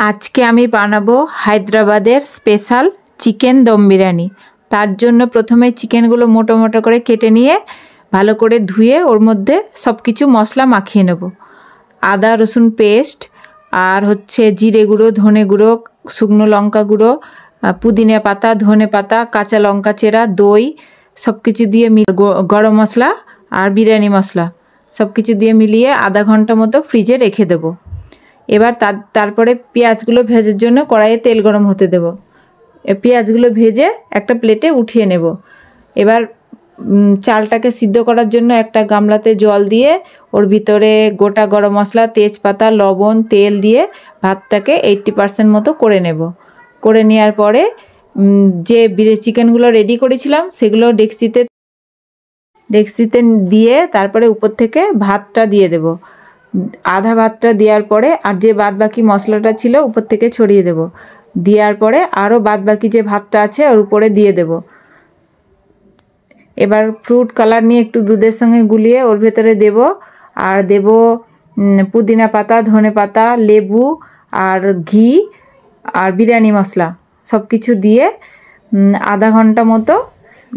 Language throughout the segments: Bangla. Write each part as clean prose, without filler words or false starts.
আজকে আমি বানাবো হায়দ্রাবাদের স্পেশাল চিকেন দম বিরিয়ানি। তার জন্য প্রথমে চিকেনগুলো মোটো মোটো করে কেটে নিয়ে ভালো করে ধুয়ে ওর মধ্যে সব কিছু মশলা মাখিয়ে নেব। আদা রসুন পেস্ট আর হচ্ছে জিরে গুঁড়ো, ধনে গুঁড়ো, শুকনো লঙ্কা গুঁড়ো, পুদিনা পাতা, ধনে পাতা, কাঁচা লঙ্কা চেরা, দই সব কিছু দিয়ে গরম মশলা আর বিরিয়ানি মশলা সব কিছু দিয়ে মিলিয়ে আধা ঘন্টা মতো ফ্রিজে রেখে দেবো। এবার তারপরে পেঁয়াজগুলো ভেজার জন্য কড়াইয়ে তেল গরম হতে দেব। পেঁয়াজগুলো ভেজে একটা প্লেটে উঠিয়ে নেব। এবার চালটাকে সিদ্ধ করার জন্য একটা গামলাতে জল দিয়ে ওর ভিতরে গোটা গরম মশলা, তেজপাতা, লবণ, তেল দিয়ে ভাতটাকে 80% মতো করে নেব। করে নেওয়ার পরে যে চিকেনগুলো রেডি করেছিলাম সেগুলো ডেক্সিতে দিয়ে তারপরে উপর থেকে ভাতটা দিয়ে দেব। আধা ভাতটা দেওয়ার পরে আর যে বাদ বাকি মশলাটা ছিল উপর থেকে ছড়িয়ে দেব। দেওয়ার পরে আরও বাদ বাকি যে ভাতটা আছে ওর উপরে দিয়ে দেব। এবার ফ্রুট কালার নিয়ে একটু দুধের সঙ্গে গুলিয়ে ওর ভেতরে দেব। আর দেব পুদিনা পাতা, ধনে পাতা, লেবু আর ঘি আর বিরিয়ানি মশলা সব কিছু দিয়ে আধা ঘন্টা মতো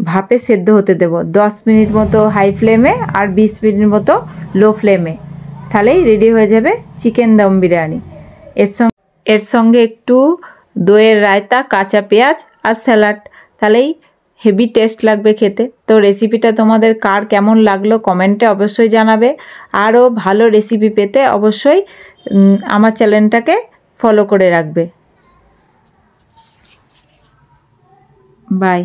ভাপে সেদ্ধ হতে দেব। 10 মিনিট মতো হাই ফ্লেমে আর 20 মিনিট মতো লো ফ্লেমে। তাহলেই রেডি হয়ে যাবে চিকেন দম বিরিয়ানি। এর সঙ্গে একটু দইয়ের রায়তা, কাঁচা পেঁয়াজ আর স্যালাড, তাহলেই হেভি টেস্ট লাগবে খেতে। তো রেসিপিটা তোমাদের কার কেমন লাগলো কমেন্টে অবশ্যই জানাবে। আরও ভালো রেসিপি পেতে অবশ্যই আমার চ্যানেলটাকে ফলো করে রাখবে। বাই।